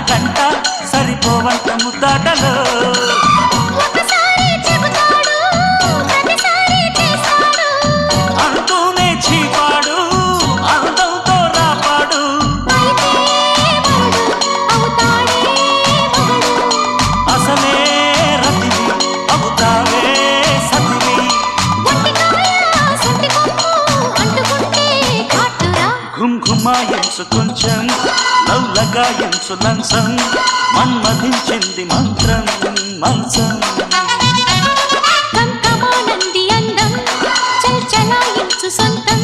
గంట సరిపోవంత ముద్దాటలో అంటూనే చీపాడు అందంతో రాపాడు అసలే రతివి అవుతావే సతివి ఘుంఘుమాయించు కొంచెం లవ్లగాయించు లంచం మన్మధించింది మంత్రం మంచం కంకమానంది అందం చల్చలాయించు సొంతం